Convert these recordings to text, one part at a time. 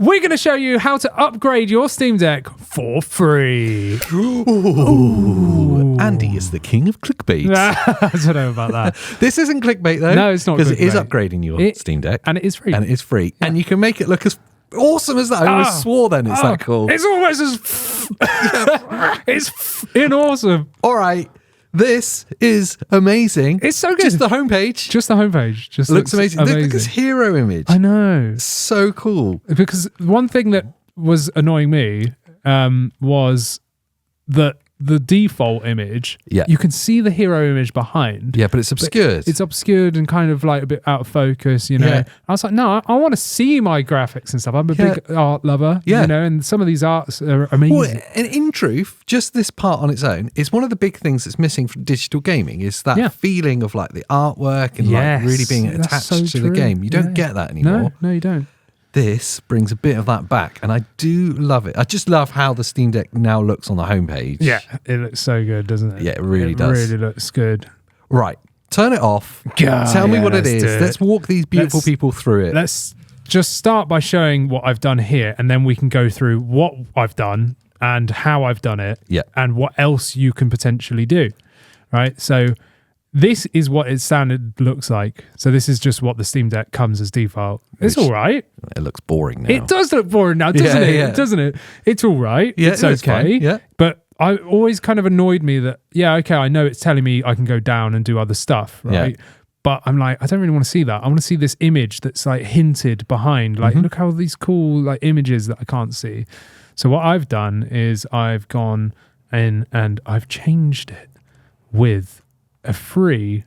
we're going to show you how to upgrade your Steam Deck for free. Ooh. Andy is the king of clickbait. I don't know about that. This isn't clickbait though. No, it's not. Because it is clickbait. upgrading your Steam Deck. And it is free. And it is free. Yeah. And you can make it look as awesome as that. I always swore then it's that cool. It's almost as... it's f***ing awesome. All right. This is amazing. It's so good. Just the homepage. Just the homepage. Just looks amazing. Look at this hero image. I know. So cool. Because one thing that was annoying me was that the default image, you can see the hero image behind. Yeah, but it's obscured. It's obscured and kind of like a bit out of focus, you know. Yeah. I was like, no, I want to see my graphics and stuff. I'm a big art lover, you know, and some of these arts are amazing. Well, and in truth, just this part on its own is one of the big things that's missing from digital gaming is that feeling of like the artwork and like really being attached to the game. You don't get that anymore. No, you don't. This brings a bit of that back, and I do love it. I just love how the Steam Deck now looks on the homepage. Yeah, it looks so good, doesn't it? Yeah, it really does. It really looks good. Right, turn it off. Tell me what it is. Let's walk these beautiful people through it. Let's just start by showing what I've done here, and then we can go through what I've done and how I've done it, and what else you can potentially do. Right, so this is what its standard looks like. So this is just what the Steam Deck comes as default. It's all right. It looks boring now. It does look boring now, doesn't it? Yeah. Doesn't it? It's all right. Yeah, it's okay. Yeah. But I always kind of annoyed me that, I know it's telling me I can go down and do other stuff, right? Yeah. But I'm like, I don't really want to see that. I want to see this image that's like hinted behind. Like, look how these cool like images that I can't see. So what I've done is I've gone in and I've changed it with a free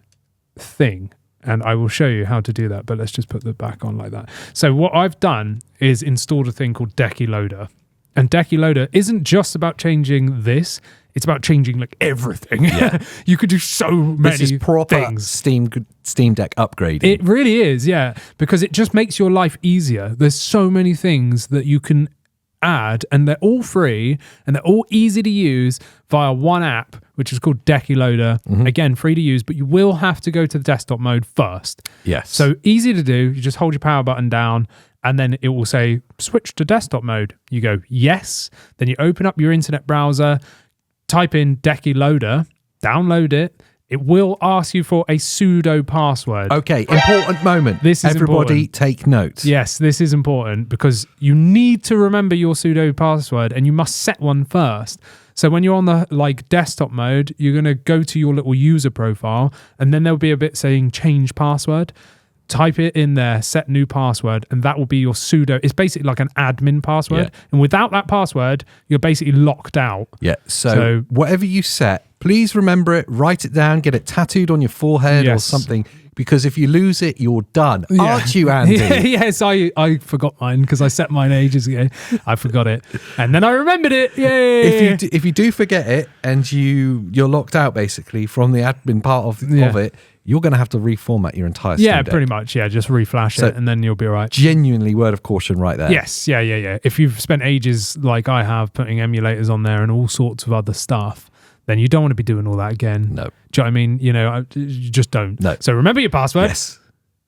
thing, and I will show you how to do that, but let's just put that back on like that. So what I've done is installed a thing called Decky Loader, and Decky Loader isn't just about changing this, it's about changing like everything. Yeah. You could do so many this is proper things. Steam Deck upgrading. It really is, yeah, because it just makes your life easier. There's so many things that you can add, and they're all free and they're all easy to use via one app, which is called Decky Loader. Again, free to use, but you will have to go to the desktop mode first. Yes. So easy to do. You just hold your power button down and then it will say switch to desktop mode. You go yes, then you open up your internet browser, type in Decky Loader, download it. It will ask you for a pseudo password. Okay, important moment. This is Everybody important. Take notes. Yes, this is important because you need to remember your pseudo password and you must set one first. So when you're on the like desktop mode, you're going to go to your little user profile and then there'll be a bit saying change password. Type it in there, set new password, and that will be your pseudo. It's basically like an admin password. Yeah. And without that password, you're basically locked out. Yeah. So whatever you set, please remember it, write it down, get it tattooed on your forehead or something. Because if you lose it, you're done. Yeah. Aren't you, Andy? Yes, I forgot mine because I set mine ages ago. I forgot it. And then I remembered it. Yay! If you do forget it and you're locked out basically from the admin part of it, you're going to have to reformat your entire Steam Deck. Pretty much. Yeah, just reflash it and then you'll be all right. Genuinely word of caution right there. Yes. Yeah. If you've spent ages like I have putting emulators on there and all sorts of other stuff, then you don't want to be doing all that again. No. Do you know what I mean? You just don't. No. So remember your password. Yes.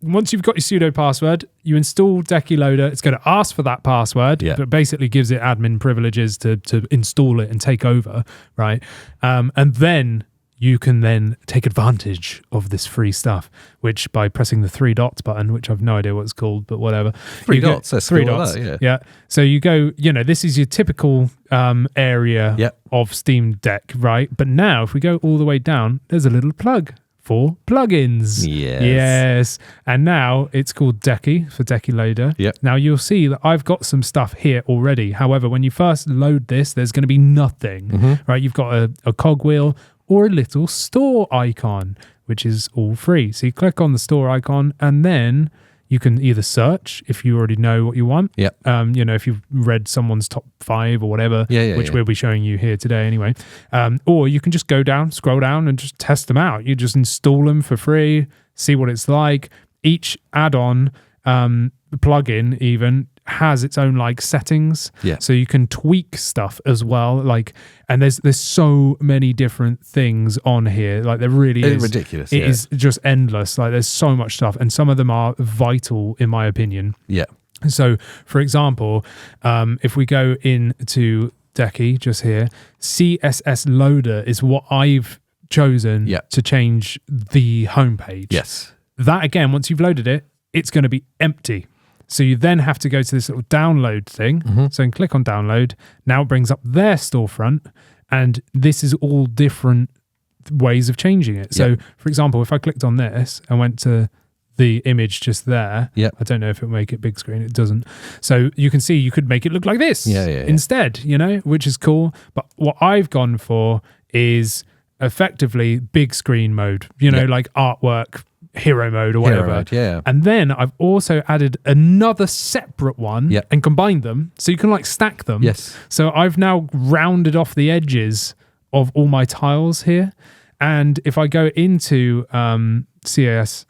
Once you've got your pseudo password, you install Decky Loader. It's going to ask for that password, but basically gives it admin privileges to install it and take over, right? And then you can then take advantage of this free stuff, which by pressing the 3 dots button, which I've no idea what it's called, but whatever. 3 dots. That's 3 dots. Yeah. So you go, this is your typical area of Steam Deck, right? But now if we go all the way down, there's a little plug for plugins. Yes. And now it's called Decky for Decky Loader. Yep. Now you'll see that I've got some stuff here already. However, when you first load this, there's going to be nothing, right? You've got a cogwheel or a little store icon, which is all free. So you click on the store icon and then you can either search if you already know what you want. Yeah. If you've read someone's top 5 or whatever, which we'll be showing you here today anyway. Or you can just go down, scroll down and just test them out. You just install them for free, see what it's like. Each add-on, plugin even, has its own like settings, so you can tweak stuff as well, and there's so many different things on here, like there really is. It's ridiculous. It is just endless. Like there's so much stuff and some of them are vital in my opinion. So, for example, if we go into Decky just here, CSS loader is what I've chosen to change the homepage. Yes. That again, once you've loaded it, it's going to be empty. So you then have to go to this little download thing. So you can click on download. Now it brings up their storefront, and this is all different ways of changing it. So, for example, if I clicked on this and went to the image just there. I don't know if it'll make it big screen. It doesn't. So you can see you could make it look like this instead, you know, which is cool. But what I've gone for is effectively big screen mode, you know, like artwork, hero mode or whatever. Mode, and then I've also added another separate one and combined them. So you can like stack them. So I've now rounded off the edges of all my tiles here. And if I go into CSS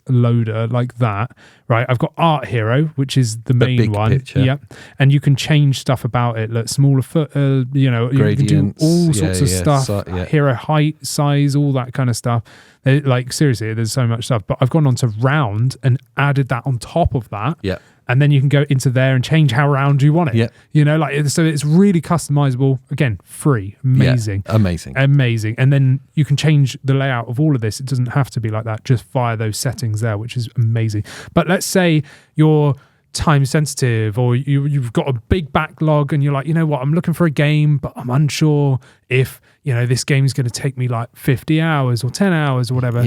loader like that, right? I've got Art Hero, which is the main one. Picture. And you can change stuff about it, like smaller foot, you know, gradients, you can do all sorts of stuff, hero height, size, all that kind of stuff. Like seriously, there's so much stuff. But I've gone on to round and added that on top of that. And then you can go into there and change how round you want it. You know, like, so it's really customizable. Again, free. Amazing. Amazing. And then you can change the layout of all of this. It doesn't have to be like that, just via those settings there, which is amazing. But let's say you're time sensitive, or you've got a big backlog and you're like, you know what, I'm looking for a game, but I'm unsure if, you know, this game's going to take me like 50 hours or 10 hours or whatever.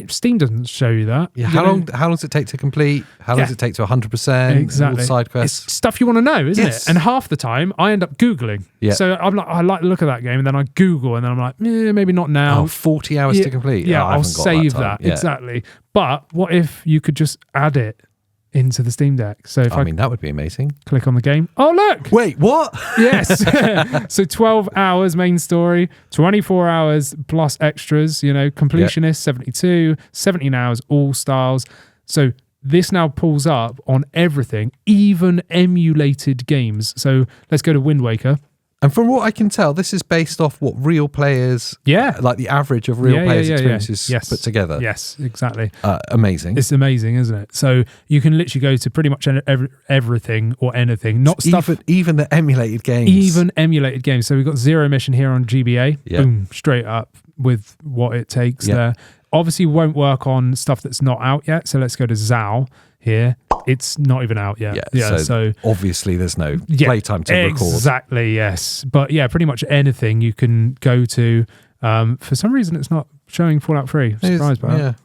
Steam doesn't show you that. How long does it take to complete? How long does it take to 100%? Exactly. Side quests. It's stuff you want to know, isn't it? And half the time I end up Googling. So I'm like, I like the look of that game, and then I Google, and then I'm like, maybe not now. 40 hours to complete. I'll save that. Exactly. But what if you could just add it into the Steam Deck? So if I mean, that would be amazing. Click on the game. Oh, look. Wait, what? Yes. So 12 hours main story, 24 hours plus extras, you know, completionist, 72, 17 hours, all styles. So this now pulls up on everything, even emulated games. So let's go to Wind Waker. And from what I can tell, this is based off what real players, like the average of real players' experiences put together. Yes, exactly. Amazing. It's amazing, isn't it? So you can literally go to pretty much everything or anything. Not stuff. Even the emulated games. Even emulated games. So we've got Zero Mission here on GBA. Boom, straight up with what it takes there. Obviously won't work on stuff that's not out yet. So let's go to Zal here. It's not even out yet. So obviously there's no playtime to record. Exactly, yes. But yeah, pretty much anything you can go to. For some reason, it's not showing Fallout 3. Surprised by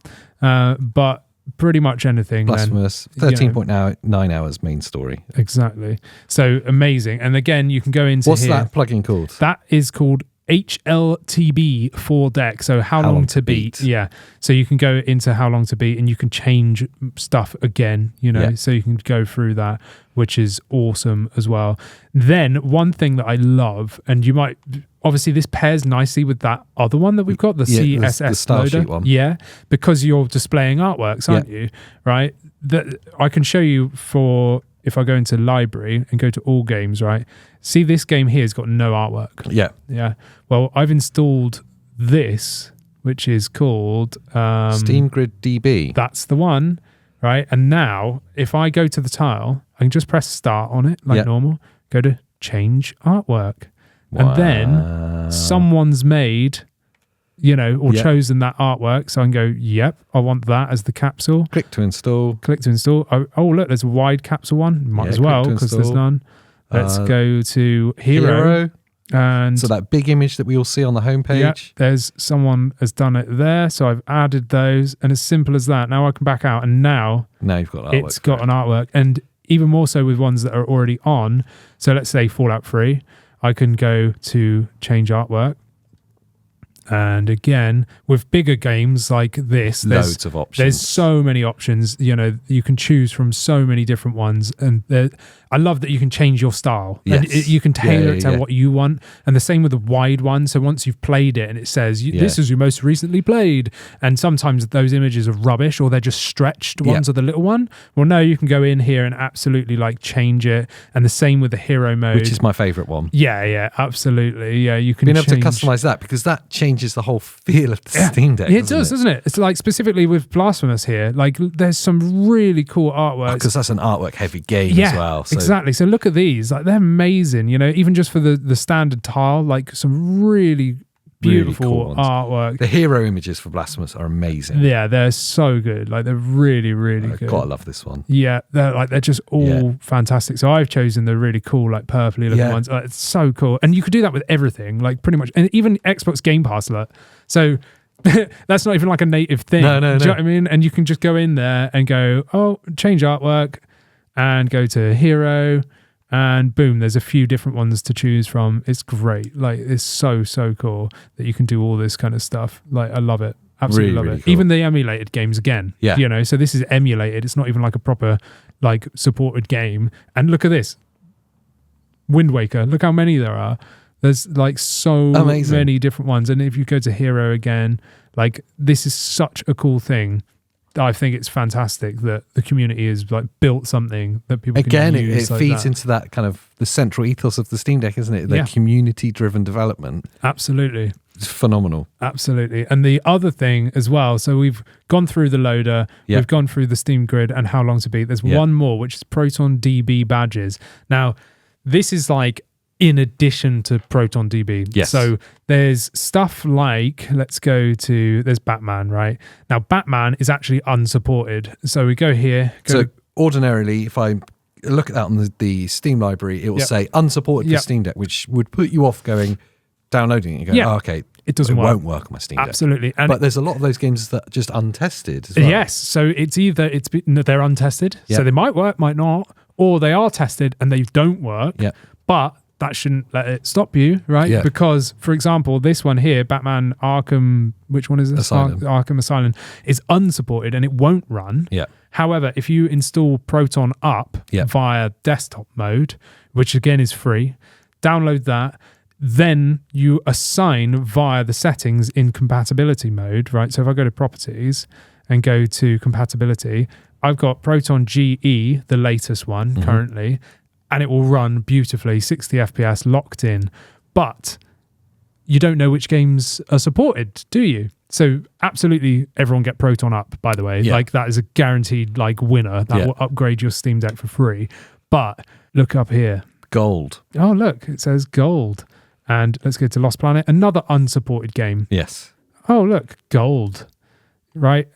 that. But pretty much anything. Blasphemous. 13.9 hours main story. Exactly. So amazing. And again, you can go into What's that plugin called? That is called HLTB for deck. So how long to beat. So you can go into how long to beat, and you can change stuff again, you know, so you can go through that, which is awesome as well. Then one thing that I love, and you might, obviously this pairs nicely with that other one that we've got, the CSS the loader one. Because you're displaying artworks, aren't you? Right, that I can show you. For if I go into library and go to all games, right, see this game here has got no artwork. Well, I've installed this, which is called Steam Grid DB. That's the one, right? And now if I go to the tile, I can just press start on it like normal, go to change artwork. And then someone's made, you know, or chosen that artwork. So I can go, yep, I want that as the capsule. Click to install. Oh, look, there's a wide capsule one. Might as well, because there's none. Let's go to Hero. And so that big image that we all see on the homepage. There's someone has done it there. So I've added those, and as simple as that. Now I can back out, and now you've got artwork. It's got an artwork, and even more so with ones that are already on. So let's say Fallout 3. I can go to change artwork. And again, with bigger games like this, there's loads of options. There's so many options. You know, you can choose from so many different ones, and I love that you can change your style. Yes. And you can tailor it to what you want. And the same with the wide one. So once you've played it and it says this is your most recently played, and sometimes those images are rubbish or they're just stretched ones of the little one. Well, no, you can go in here and absolutely like change it. And the same with the hero mode, which is my favorite one. Yeah, absolutely. Yeah, you can being able to customize that, because that changes changes the whole feel of the Steam Deck. Yeah, it doesn't it? It's like specifically with Blasphemous here, like there's some really cool artwork. Because that's an artwork heavy game as well. So. Exactly. So look at these, like they're amazing, even just for the standard tile, like some really beautiful cool artwork. The hero images for Blasphemous are amazing. Yeah, they're so good. Like they're really, really good. Gotta love this one. Yeah, they're just all fantastic. So I've chosen the really cool, like purpley looking ones. It's so cool, and you could do that with everything, like pretty much, and even Xbox Game Pass. So that's not even like a native thing. No. Do you know what I mean? And you can just go in there and go, change artwork, and go to hero. And boom, there's a few different ones to choose from. It's great. Like, it's so cool that you can do all this kind of stuff. Like, I love it. Absolutely love it. Cool. Even the emulated games again. Yeah. So this is emulated. It's not even like a proper, like, supported game. And look at this. Wind Waker. Look how many there are. There's, like, so many different ones. And if you go to Hero again, like, this is such a cool thing. I think it's fantastic that the community has like built something that people can use. It feeds into that kind of the central ethos of the Steam Deck, isn't it? The community-driven development. Absolutely. It's phenomenal. Absolutely. And the other thing as well, so we've gone through the loader, we've gone through the Steam Grid and how long to beat. There's one more, which is Proton DB badges. Now, this is like in addition to Proton DB. Yes. So there's stuff like, there's Batman, right? Now, Batman is actually unsupported. So we go here. So ordinarily, if I look at that on the Steam library, it will say unsupported for Steam Deck, which would put you off downloading it and going, okay, it won't work on my Steam Deck. Absolutely. But there's a lot of those games that are just untested as well. Yes. So it's either they're untested, so they might work, might not, or they are tested and they don't work. Yeah. But that shouldn't let it stop you, right? Yeah. Because, for example, this one here, Batman Arkham, which one is this? Asylum. Arkham Asylum, is unsupported and it won't run. Yeah. However, if you install Proton up via desktop mode, which again is free, download that, then you assign via the settings in compatibility mode, right? So if I go to properties and go to compatibility, I've got Proton GE, the latest one currently, and it will run beautifully, 60 FPS locked in. But you don't know which games are supported, do you? So absolutely everyone get Proton up, by the way. Like that is a guaranteed like winner. That will upgrade your Steam Deck for free. But look up here. Gold. Oh, look, it says gold. And let's go to Lost Planet, another unsupported game. Yes. Oh, look, gold. Right?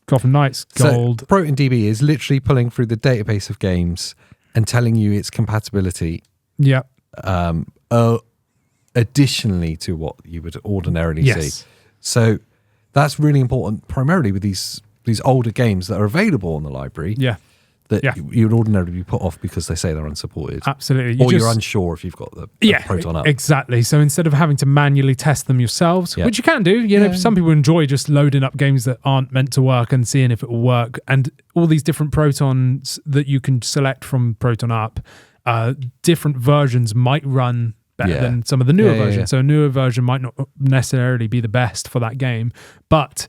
Gotham Knights, gold. So Proton DB is literally pulling through the database of games and telling you its compatibility. Yeah. Additionally to what you would ordinarily see. So that's really important, primarily with these older games that are available on the library. Yeah. That you would ordinarily be put off because they say they're unsupported. Absolutely. You're unsure if you've got the Proton up. Exactly. So instead of having to manually test them yourselves, which you can do, some people enjoy just loading up games that aren't meant to work and seeing if it will work. And all these different Protons that you can select from Proton up, different versions might run better than some of the newer versions. So a newer version might not necessarily be the best for that game. But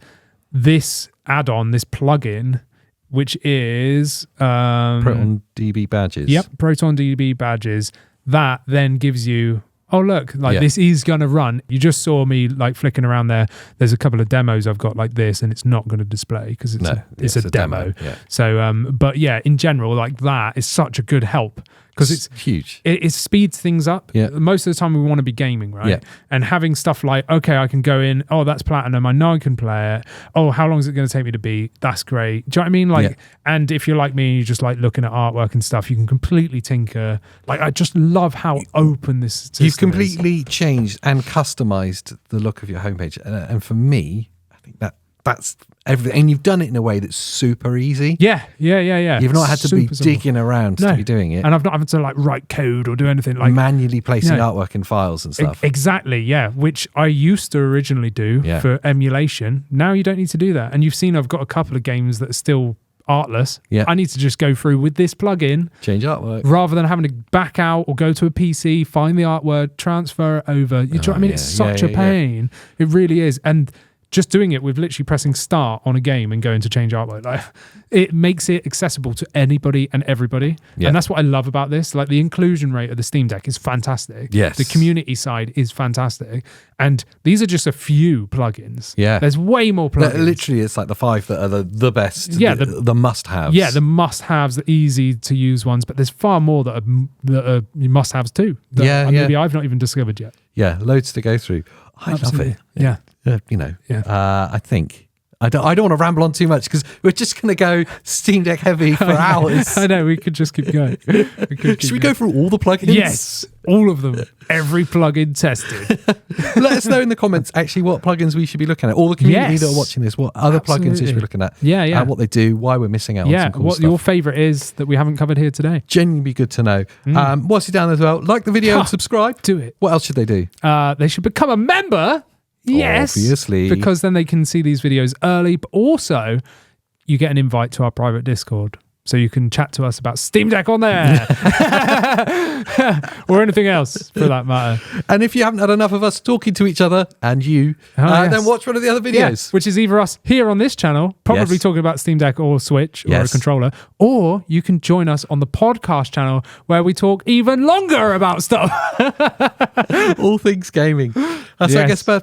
this add-on, this plugin, which is Proton DB badges. Yep, Proton DB badges. That then gives you, this is going to run. You just saw me like flicking around there. There's a couple of demos I've got like this, and it's not going to display because it's a demo. Yeah. So, but yeah, in general, like that is such a good help because it's huge. It speeds things up. Yeah. Most of the time we want to be gaming, right? Yeah. And having stuff like, okay, I can go in, that's platinum, I know I can play it. Oh, how long is it going to take me to beat? That's great. Do you know what I mean? Like, and if you're like me and you just like looking at artwork and stuff, you can completely tinker. Like, I just love how open this system You've completely changed and customized the look of your homepage. And for me, I think that's everything. And you've done it in a way that's super easy. Yeah. You've not had to be digging around to be doing it. And I've not had to like write code or do anything like manually placing artwork in files and stuff. Exactly, yeah. Which I used to originally do for emulation. Now you don't need to do that. And you've seen I've got a couple of games that are still artless. Yeah. I need to just go through with this plugin. Change artwork. Rather than having to back out or go to a PC, find the artwork, transfer it over. You know what I mean? It's such a pain. It really is. And just doing it with literally pressing start on a game and going to change artwork, like it makes it accessible to anybody and everybody. Yeah. And that's what I love about this. Like the inclusion rate of the Steam Deck is fantastic. Yes. The community side is fantastic. And these are just a few plugins. Yeah. There's way more plugins. Literally, it's like the 5 that are the best, the must-haves. Yeah, the must-haves, the easy-to-use ones, but there's far more that are must-haves too. That maybe I've not even discovered yet. Yeah, loads to go through. I love it. Yeah. I think I don't want to ramble on too much because we're just going to go Steam Deck heavy for hours. I know, we could just keep going. Should we go through all the plugins? Yes, all of them. Every plugin tested. Let us know in the comments actually what plugins we should be looking at. All the community that are watching this, what other plugins you should be looking at. Yeah. What they do, why we're missing out on some cool what stuff. Your favourite is that we haven't covered here today. Genuinely be good to know. Whilst you're down as well, like the video and subscribe. Do it. What else should they do? They should become a member. Yes, obviously, because then they can see these videos early, but also you get an invite to our private Discord, so you can chat to us about Steam Deck on there or anything else for that matter. And if you haven't had enough of us talking to each other and you, then watch one of the other videos, which is either us here on this channel, probably talking about Steam Deck or Switch or a controller, or you can join us on the podcast channel where we talk even longer about stuff. All things gaming. So I guess, I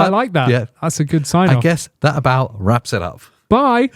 like that. Yeah. That's a good sign off. I guess that about wraps it up. Bye.